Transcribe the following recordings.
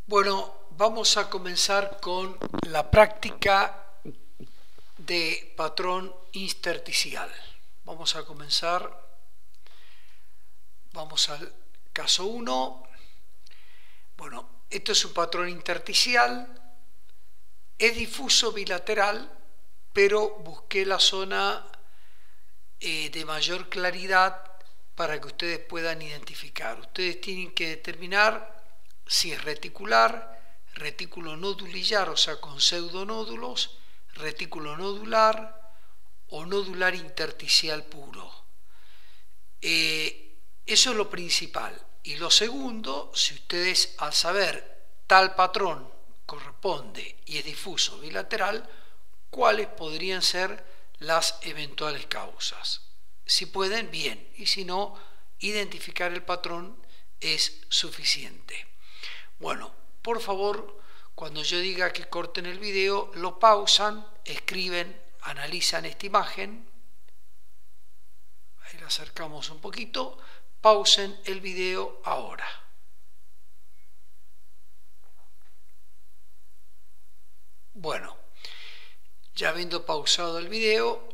Bueno, vamos a comenzar con la práctica de patrón intersticial. Vamos a comenzar, vamos al caso 1. Bueno, esto es un patrón intersticial, es difuso bilateral, pero busqué la zona de mayor claridad para que ustedes puedan identificar. Ustedes tienen que determinar si es reticular, retículo nodulillar, o sea, con pseudonódulos, retículo nodular o nodular intersticial puro. Eso es lo principal. Y lo segundo, si ustedes al saber tal patrón corresponde y es difuso bilateral, ¿cuáles podrían ser las eventuales causas? Si pueden, bien, y si no, identificar el patrón es suficiente. Bueno, por favor, cuando yo diga que corten el video, lo pausan, escriben, analizan esta imagen. Ahí la acercamos un poquito. Pausen el video ahora. Bueno, ya habiendo pausado el video,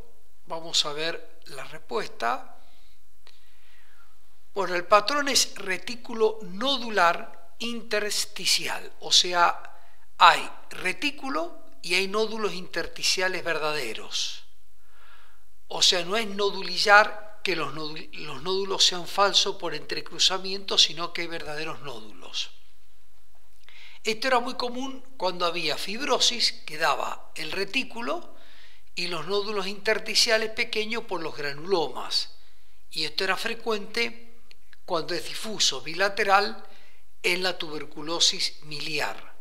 vamos a ver la respuesta. Bueno, el patrón es retículo nodular intersticial, o sea, hay retículo y hay nódulos intersticiales verdaderos. O sea, no es nodulillar que los nódulos sean falsos por entrecruzamiento, sino que hay verdaderos nódulos. Esto era muy común cuando había fibrosis, que daba el retículo y los nódulos intersticiales pequeños por los granulomas. Y esto era frecuente cuando es difuso bilateral en la tuberculosis miliar.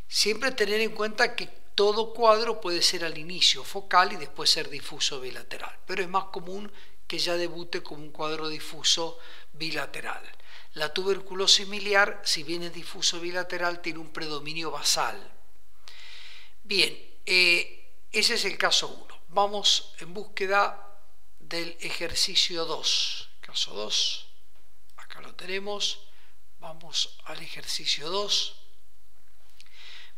Siempre tener en cuenta que todo cuadro puede ser al inicio focal y después ser difuso bilateral, pero es más común que ya debute como un cuadro difuso bilateral. La tuberculosis miliar, si bien es difuso bilateral, tiene un predominio basal. Bien, ese es el caso 1. Vamos en búsqueda del ejercicio 2. Caso 2, acá lo tenemos. Vamos al ejercicio 2.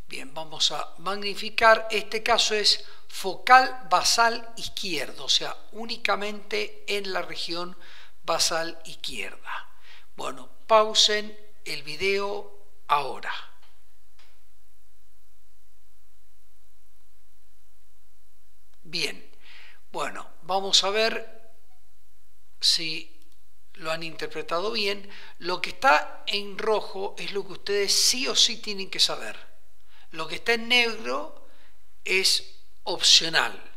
Bien, vamos a magnificar. Este caso es focal basal izquierdo, o sea, únicamente en la región basal izquierda. Bueno, pausen el video ahora. Bien, bueno, vamos a ver si lo han interpretado bien. Lo que está en rojo es lo que ustedes sí o sí tienen que saber. Lo que está en negro es opcional.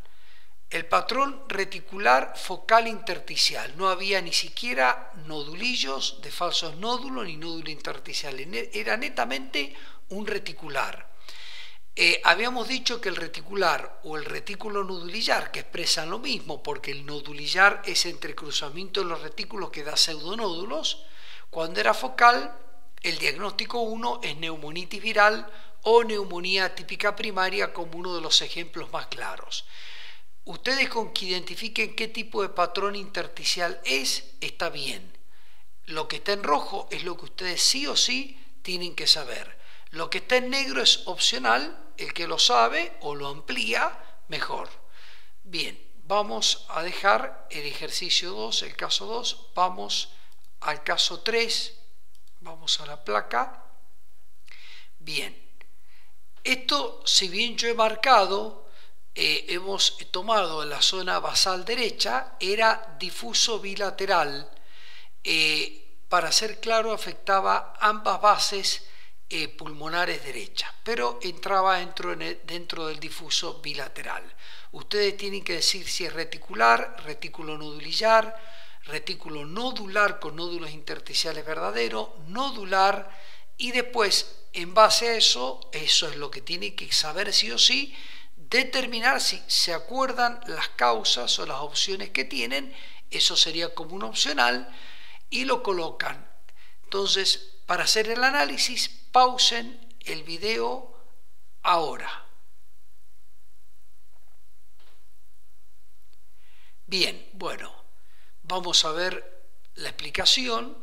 El patrón reticular focal intersticial. No había ni siquiera nodulillos de falsos nódulos ni nódulo intersticial. Era netamente un reticular. Habíamos dicho que el reticular o el retículo nodulillar, que expresan lo mismo, porque el nodulillar es entrecruzamiento de los retículos que da pseudonódulos. Cuando era focal, el diagnóstico 1 es neumonitis viral o neumonía atípica primaria como uno de los ejemplos más claros. Ustedes con que identifiquen qué tipo de patrón intersticial es, está bien. Lo que está en rojo es lo que ustedes sí o sí tienen que saber. Lo que está en negro es opcional, el que lo sabe o lo amplía, mejor. Bien, vamos a dejar el ejercicio 2, el caso 2, vamos al caso 3, vamos a la placa. Bien. Esto, si bien yo he marcado, hemos tomado en la zona basal derecha, era difuso bilateral. Para ser claro, afectaba ambas bases pulmonares derechas, pero entraba dentro del difuso bilateral. Ustedes tienen que decir si es reticular, retículo nodulillar, retículo nodular con nódulos intersticiales verdaderos, nodular, y después, en base a eso es lo que tiene que saber sí o sí, determinar si se acuerdan las causas o las opciones que tienen. Eso sería como un opcional y lo colocan. Entonces, para hacer el análisis, pausen el video ahora. Bien, bueno, vamos a ver la explicación.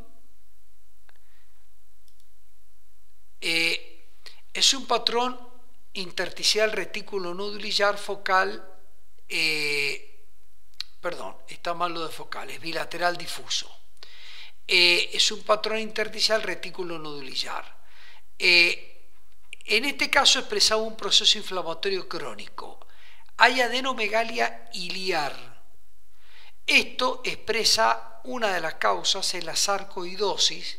es un patrón intersticial retículo nodulillar focal, perdón, está mal lo de focal, es bilateral difuso. Es un patrón intersticial retículo nodulillar. En este caso expresaba un proceso inflamatorio crónico. Hay adenomegalia iliar. Esto expresa una de las causas en la sarcoidosis,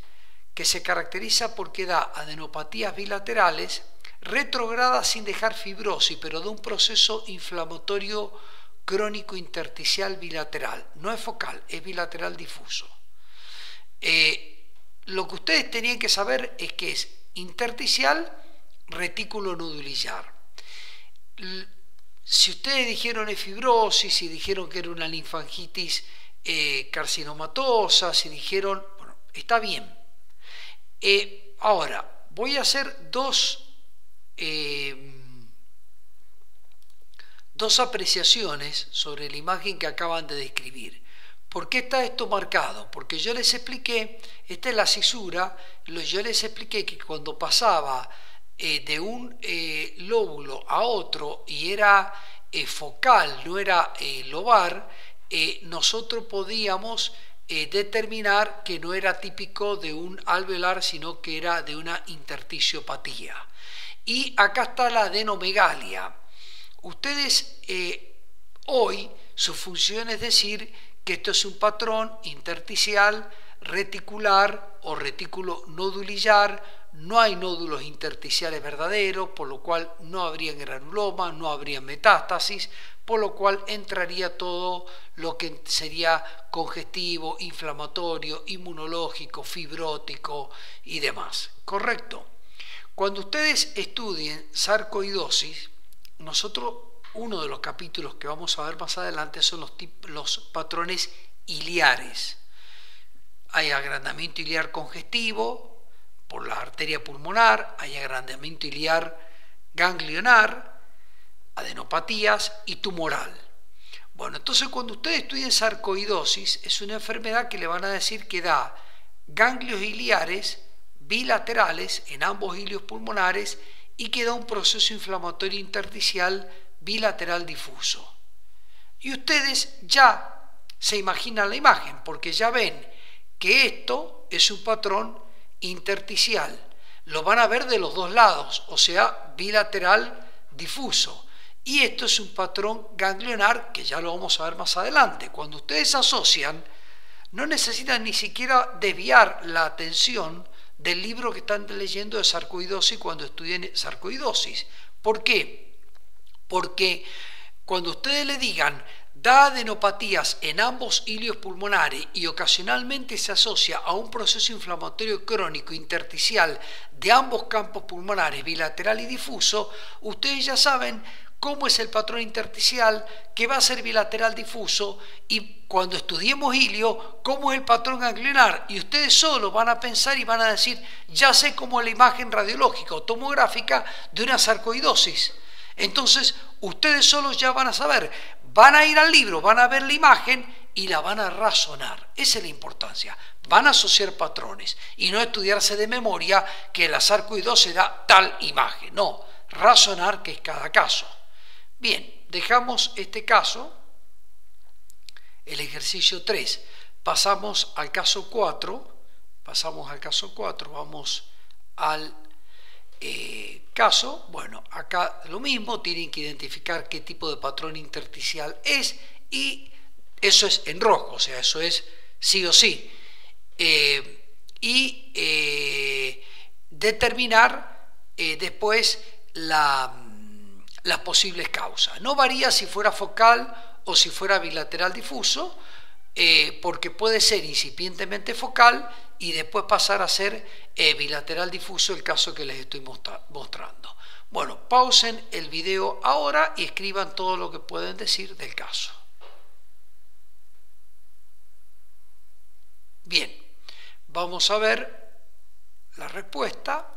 que se caracteriza porque da adenopatías bilaterales retrogradas sin dejar fibrosis, pero de un proceso inflamatorio crónico intersticial bilateral. No es focal, es bilateral difuso. Lo que ustedes tenían que saber es que es intersticial retículo nodulillar. Si ustedes dijeron es fibrosis, si dijeron que era una linfangitis carcinomatosa, si dijeron, bueno, está bien. Ahora, voy a hacer dos apreciaciones sobre la imagen que acaban de describir. ¿Por qué está esto marcado? Porque yo les expliqué, esta es la cisura, yo les expliqué que cuando pasaba de un lóbulo a otro y era focal, no era lobar, nosotros podíamos determinar que no era típico de un alveolar, sino que era de una intersticiopatía. Y acá está la adenomegalia. Ustedes hoy su función es decir que esto es un patrón intersticial reticular o retículo nodulillar. No hay nódulos intersticiales verdaderos, por lo cual no habría granuloma, no habría metástasis, por lo cual entraría todo lo que sería congestivo, inflamatorio, inmunológico, fibrótico y demás. ¿Correcto? Cuando ustedes estudien sarcoidosis, nosotros, uno de los capítulos que vamos a ver más adelante son los patrones iliares. Hay agrandamiento iliar congestivo por la arteria pulmonar, hay agrandamiento iliar ganglionar, adenopatías y tumoral. Bueno, entonces cuando ustedes estudien sarcoidosis, es una enfermedad que le van a decir que da ganglios iliares bilaterales en ambos ilios pulmonares y que da un proceso inflamatorio intersticial bilateral difuso. Y ustedes ya se imaginan la imagen, porque ya ven que esto es un patrón intersticial. Lo van a ver de los dos lados, o sea, bilateral difuso. Y esto es un patrón ganglionar, que ya lo vamos a ver más adelante. Cuando ustedes asocian, no necesitan ni siquiera desviar la atención del libro que están leyendo de sarcoidosis cuando estudien sarcoidosis. ¿Por qué? Porque cuando ustedes le digan da adenopatías en ambos ilios pulmonares y ocasionalmente se asocia a un proceso inflamatorio crónico intersticial de ambos campos pulmonares, bilateral y difuso, ustedes ya saben cómo es el patrón intersticial, que va a ser bilateral difuso, y cuando estudiemos ilio, cómo es el patrón ganglionar, y ustedes solo van a pensar y van a decir, ya sé cómo es la imagen radiológica o tomográfica de una sarcoidosis. Entonces, ustedes solos ya van a saber, van a ir al libro, van a ver la imagen y la van a razonar. Esa es la importancia. Van a asociar patrones y no estudiarse de memoria que la sarcoidosis da tal imagen. No, razonar que es cada caso. Bien, dejamos este caso, el ejercicio 3. Pasamos al caso 4. Vamos al caso. Bueno, acá lo mismo, tienen que identificar qué tipo de patrón intersticial es, y eso es en rojo, o sea, eso es sí o sí. Determinar después las posibles causas. No varía si fuera focal o si fuera bilateral difuso, porque puede ser incipientemente focal y después pasar a ser bilateral difuso, el caso que les estoy mostrando. Bueno, pausen el video ahora y escriban todo lo que pueden decir del caso. Bien, vamos a ver la respuesta.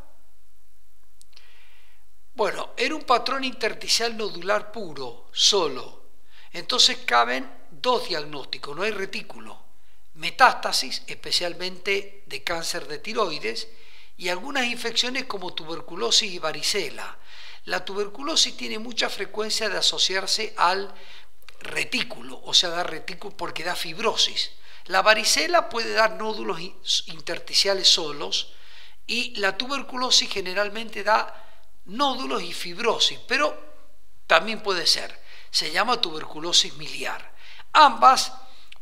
Bueno, era un patrón intersticial nodular puro, solo. Entonces caben dos diagnósticos, no hay retículo. Metástasis, especialmente de cáncer de tiroides, y algunas infecciones como tuberculosis y varicela. La tuberculosis tiene mucha frecuencia de asociarse al retículo, o sea, da retículo porque da fibrosis. La varicela puede dar nódulos intersticiales solos y la tuberculosis generalmente da nódulos y fibrosis, pero también puede ser. Se llama tuberculosis miliar. Ambas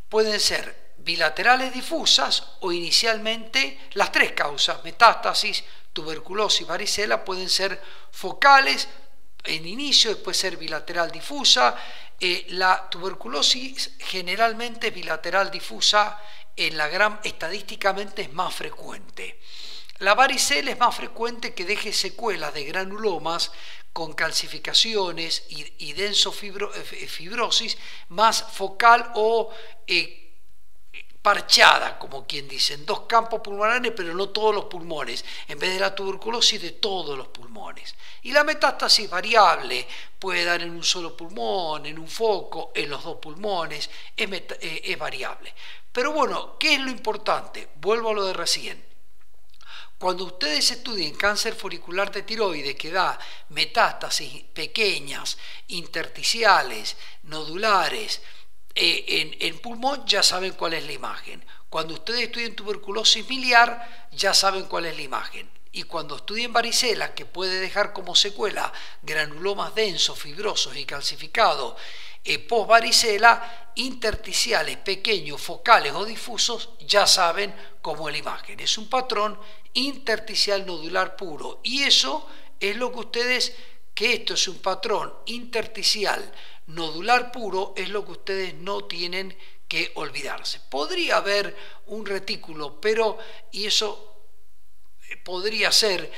pueden ser bilaterales difusas o inicialmente las tres causas, metástasis, tuberculosis, varicela, pueden ser focales en inicio, después ser bilateral difusa. La tuberculosis generalmente es bilateral difusa, estadísticamente es más frecuente. La varicela es más frecuente que deje secuelas de granulomas con calcificaciones y denso fibrosis, más focal o parchada, como quien dice, en dos campos pulmonares, pero no todos los pulmones, en vez de la tuberculosis de todos los pulmones. Y la metástasis variable, puede dar en un solo pulmón, en un foco, en los dos pulmones, es variable. Pero bueno, ¿qué es lo importante? Vuelvo a lo de recién. Cuando ustedes estudien cáncer folicular de tiroides que da metástasis pequeñas, intersticiales, nodulares, en pulmón, ya saben cuál es la imagen. Cuando ustedes estudien tuberculosis miliar, ya saben cuál es la imagen. Y cuando estudien varicela, que puede dejar como secuela granulomas densos, fibrosos y calcificados, post-varicela, intersticiales, pequeños, focales o difusos, ya saben cómo es la imagen. Es un patrón intersticial nodular puro. Y eso es lo que esto es un patrón intersticial nodular puro, es lo que ustedes no tienen que olvidarse. Podría haber un retículo, y eso podría ser,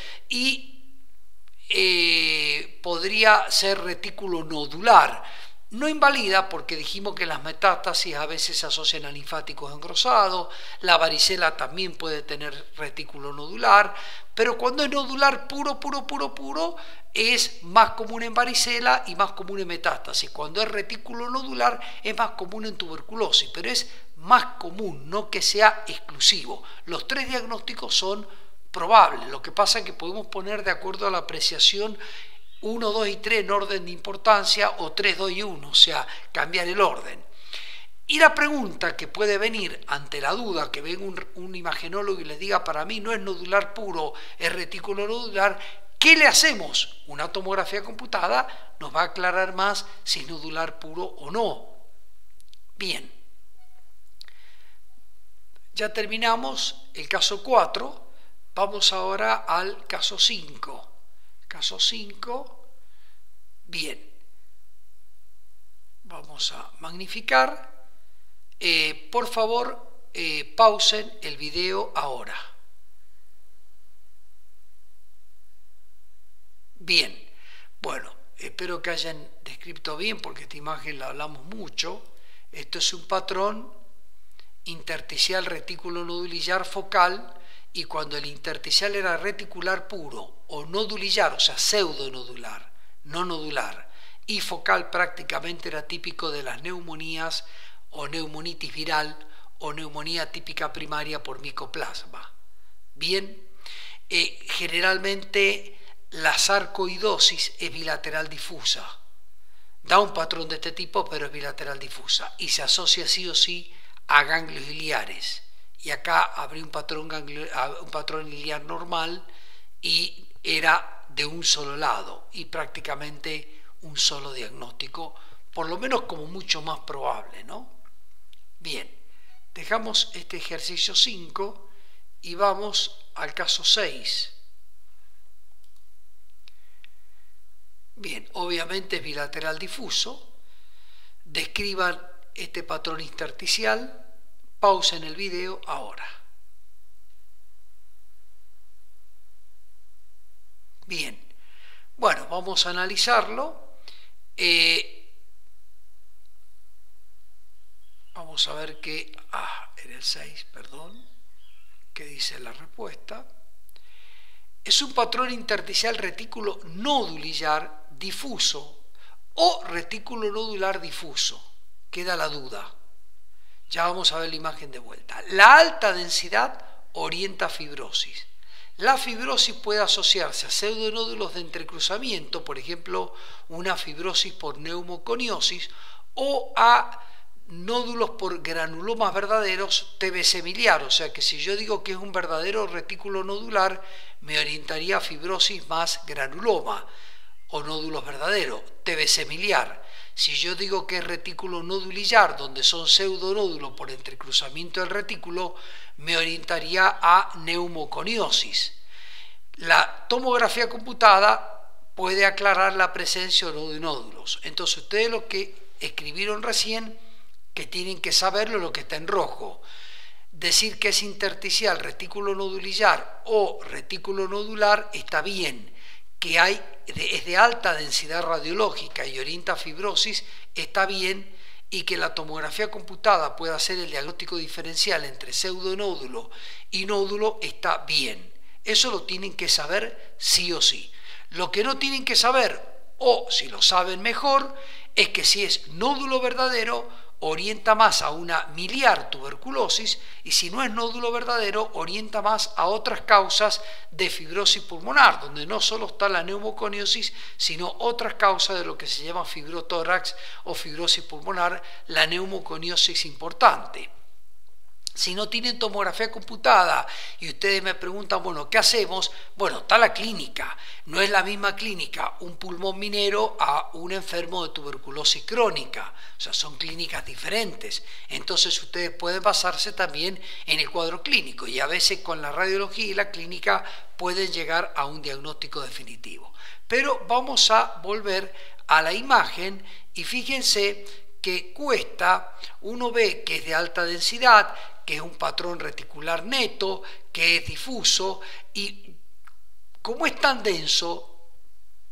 podría ser retículo nodular. No invalida, porque dijimos que las metástasis a veces se asocian a linfáticos engrosados, la varicela también puede tener retículo nodular, pero cuando es nodular puro, es más común en varicela y más común en metástasis. Cuando es retículo nodular es más común en tuberculosis, pero es más común, no que sea exclusivo. Los tres diagnósticos son probables, lo que pasa es que podemos poner de acuerdo a la apreciación 1, 2 y 3 en orden de importancia, o 3, 2 y 1, o sea, cambiar el orden. Y la pregunta que puede venir ante la duda, que venga un imagenólogo y les diga, para mí no es nodular puro, es retículo nodular, ¿qué le hacemos? Una tomografía computada nos va a aclarar más si es nodular puro o no. Bien, ya terminamos el caso 4, vamos ahora al caso 5. Caso 5, bien, vamos a magnificar. Por favor, pausen el video ahora. Bien, bueno, espero que hayan descrito bien, porque esta imagen la hablamos mucho. Esto es un patrón intersticial retículo nodulillar focal, y cuando el intersticial era reticular puro o nodulillar, o sea, pseudonodular, no nodular, y focal prácticamente era típico de las neumonías o neumonitis viral o neumonía típica primaria por micoplasma. Bien, generalmente la sarcoidosis es bilateral difusa, da un patrón de este tipo, pero es bilateral difusa y se asocia sí o sí a ganglios iliares. Y acá habría un patrón iliar normal y era de un solo lado y prácticamente un solo diagnóstico, por lo menos como mucho más probable, ¿no? Bien, dejamos este ejercicio 5 y vamos al caso 6. Bien, obviamente es bilateral difuso. Describan este patrón intersticial. Pausen el video ahora. Bien, bueno, vamos a analizarlo. Vamos a ver qué... era el 6, perdón. ¿Qué dice la respuesta? Es un patrón intersticial retículo nodulillar difuso o retículo nodular difuso. Queda la duda. Ya vamos a ver la imagen de vuelta. La alta densidad orienta a fibrosis. La fibrosis puede asociarse a pseudonódulos de entrecruzamiento, por ejemplo, una fibrosis por neumoconiosis, o a nódulos por granulomas verdaderos TBC miliar, o sea que si yo digo que es un verdadero retículo nodular, me orientaría a fibrosis más granuloma o nódulos verdaderos, TBC miliar. Si yo digo que es retículo nodulillar, donde son pseudonódulos por entrecruzamiento del retículo, me orientaría a neumoconiosis. La tomografía computada puede aclarar la presencia o no de nódulos. Entonces ustedes lo que escribieron recién, que tienen que saberlo, lo que está en rojo. Decir que es intersticial retículo nodulillar o retículo nodular está bien. Que es de alta densidad radiológica y orienta a fibrosis está bien, y que la tomografía computada pueda hacer el diagnóstico diferencial entre pseudonódulo y nódulo está bien. Eso lo tienen que saber sí o sí. Lo que no tienen que saber, o si lo saben mejor, es que si es nódulo verdadero, orienta más a una miliar tuberculosis, y si no es nódulo verdadero, orienta más a otras causas de fibrosis pulmonar, donde no solo está la neumoconiosis, sino otras causas de lo que se llama fibrotórax o fibrosis pulmonar, la neumoconiosis importante. Si no tienen tomografía computada y ustedes me preguntan, bueno, ¿qué hacemos? Bueno, está la clínica. No es la misma clínica un pulmón minero a un enfermo de tuberculosis crónica. O sea, son clínicas diferentes. Entonces ustedes pueden basarse también en el cuadro clínico y a veces con la radiología y la clínica pueden llegar a un diagnóstico definitivo. Pero vamos a volver a la imagen y fíjense que uno ve que es de alta densidad, que es un patrón reticular neto, que es difuso, y como es tan denso,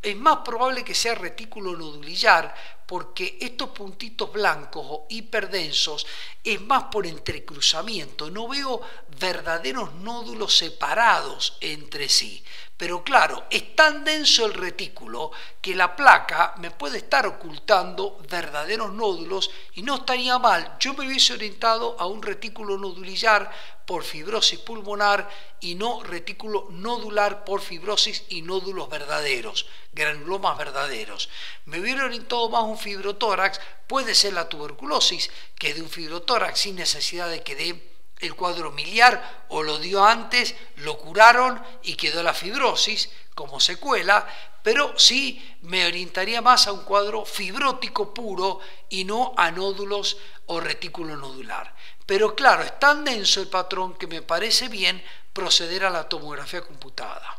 es más probable que sea retículo nodulillar, porque estos puntitos blancos o hiperdensos es más por entrecruzamiento. No veo verdaderos nódulos separados entre sí. Pero claro, es tan denso el retículo que la placa me puede estar ocultando verdaderos nódulos y no estaría mal. Yo me hubiese orientado a un retículo nodulillar por fibrosis pulmonar y no retículo nodular por fibrosis y nódulos verdaderos, granulomas verdaderos. Me hubiera orientado más a un fibrotórax, puede ser la tuberculosis, que es de un fibrotórax sin necesidad de que dé el cuadro miliar, o lo dio antes, lo curaron y quedó la fibrosis como secuela, pero sí me orientaría más a un cuadro fibrótico puro y no a nódulos o retículo nodular. Pero claro, es tan denso el patrón que me parece bien proceder a la tomografía computada.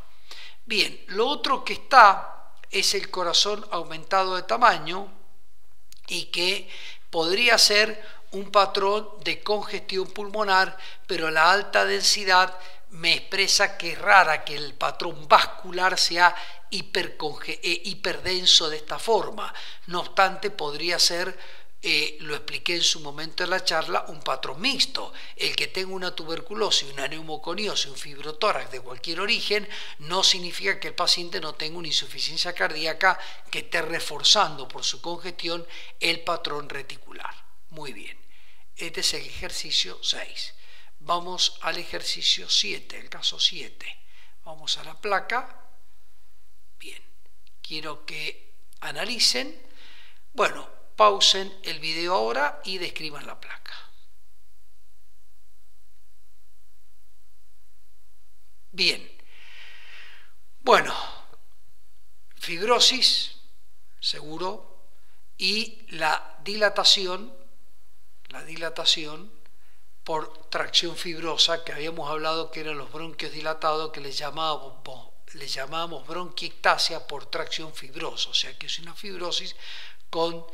Bien, lo otro que está es el corazón aumentado de tamaño y que podría ser un patrón de congestión pulmonar, pero la alta densidad me expresa que es rara que el patrón vascular sea hiperdenso de esta forma. No obstante, podría ser, lo expliqué en su momento en la charla, un patrón mixto. El que tenga una tuberculosis, una neumoconiosis, un fibrotórax de cualquier origen, no significa que el paciente no tenga una insuficiencia cardíaca que esté reforzando por su congestión el patrón reticular. Muy bien, este es el ejercicio 6. Vamos al ejercicio 7, el caso 7. Vamos a la placa. Bien, quiero que analicen. Bueno, pausen el video ahora y describan la placa. Bien, bueno, fibrosis, seguro, y la dilatación por tracción fibrosa, que habíamos hablado que eran los bronquios dilatados, que les llamábamos bronquiectasia por tracción fibrosa, o sea que es una fibrosis con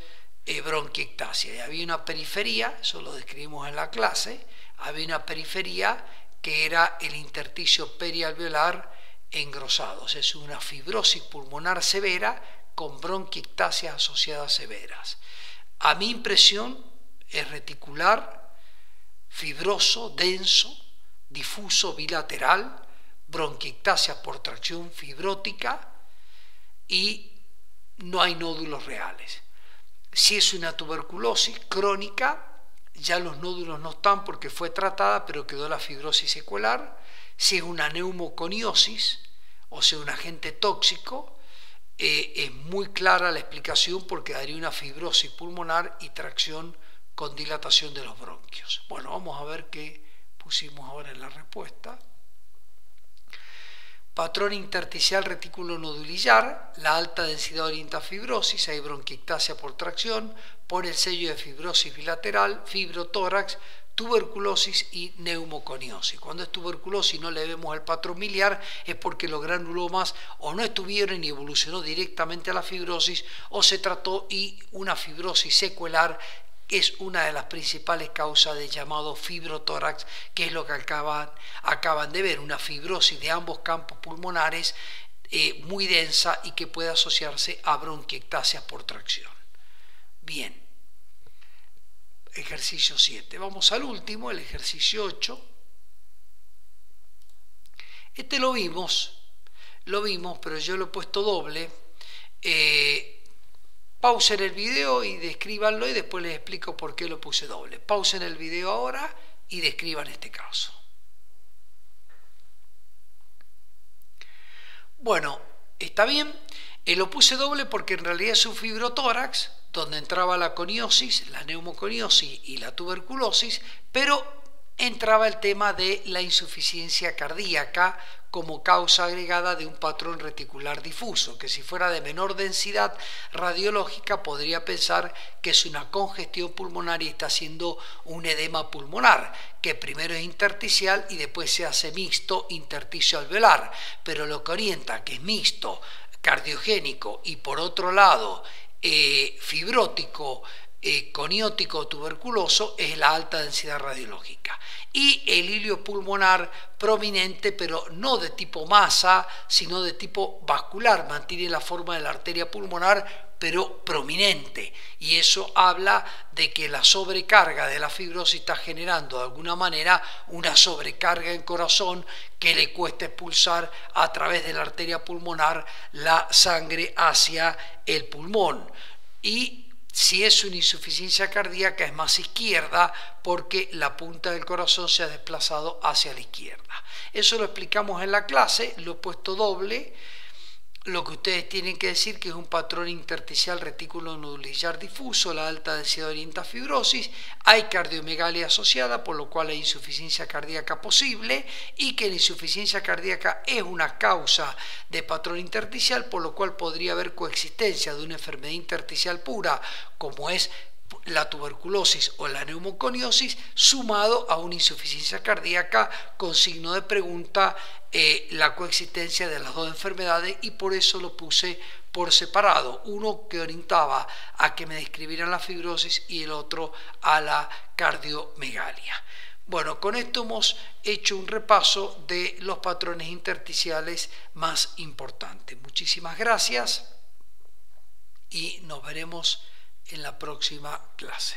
bronquiectasia. Y había una periferia, eso lo describimos en la clase, había una periferia que era el intersticio perialveolar engrosado, o sea, es una fibrosis pulmonar severa con bronquiectasias asociadas severas. A mi impresión es reticular, fibroso, denso, difuso, bilateral, bronquiectasia por tracción fibrótica y no hay nódulos reales. Si es una tuberculosis crónica, ya los nódulos no están porque fue tratada, pero quedó la fibrosis secular. Si es una neumoconiosis, o sea, un agente tóxico, es muy clara la explicación porque daría una fibrosis pulmonar y tracción con dilatación de los bronquios. Bueno, vamos a ver qué pusimos ahora en la respuesta. Patrón intersticial retículo nodulillar, la alta densidad orienta a fibrosis, hay bronquiectasia por tracción, por el sello de fibrosis bilateral, fibrotórax, tuberculosis y neumoconiosis. Cuando es tuberculosis y no le vemos el patrón miliar es porque los granulomas o no estuvieron y evolucionó directamente a la fibrosis o se trató y una fibrosis secuelar es una de las principales causas del llamado fibrotórax, que es lo que acaban de ver, una fibrosis de ambos campos pulmonares muy densa y que puede asociarse a bronquiectasias por tracción. Bien, ejercicio 7. Vamos al último, el ejercicio 8. Este lo vimos, pero yo lo he puesto doble. Pausen el video y descríbanlo y después les explico por qué lo puse doble. Pausen el video ahora y describan este caso. Bueno, está bien. Lo puse doble porque en realidad es un fibrotórax donde entraba la coniosis, la neumoconiosis y la tuberculosis, pero entraba el tema de la insuficiencia cardíaca como causa agregada de un patrón reticular difuso, que si fuera de menor densidad radiológica podría pensar que es una congestión pulmonar y está haciendo un edema pulmonar, que primero es intersticial y después se hace mixto intersticio alveolar, pero lo que orienta que es mixto, cardiogénico y por otro lado fibrótico, coniótico tuberculoso es la alta densidad radiológica y el hilio pulmonar prominente, pero no de tipo masa sino de tipo vascular, mantiene la forma de la arteria pulmonar pero prominente, y eso habla de que la sobrecarga de la fibrosis está generando de alguna manera una sobrecarga en corazón que le cuesta expulsar a través de la arteria pulmonar la sangre hacia el pulmón. Y si es una insuficiencia cardíaca es más izquierda porque la punta del corazón se ha desplazado hacia la izquierda. Eso lo explicamos en la clase, lo he puesto doble. Lo que ustedes tienen que decir que es un patrón intersticial retículo nodulillar difuso, la alta densidad orienta fibrosis, hay cardiomegalia asociada, por lo cual hay insuficiencia cardíaca posible y que la insuficiencia cardíaca es una causa de patrón intersticial, por lo cual podría haber coexistencia de una enfermedad intersticial pura, como es la tuberculosis o la neumoconiosis, sumado a una insuficiencia cardíaca con signo de pregunta, la coexistencia de las dos enfermedades, y por eso lo puse por separado, uno que orientaba a que me describieran la fibrosis y el otro a la cardiomegalia. Bueno, con esto hemos hecho un repaso de los patrones intersticiales más importantes. Muchísimas gracias y nos veremos en la próxima clase.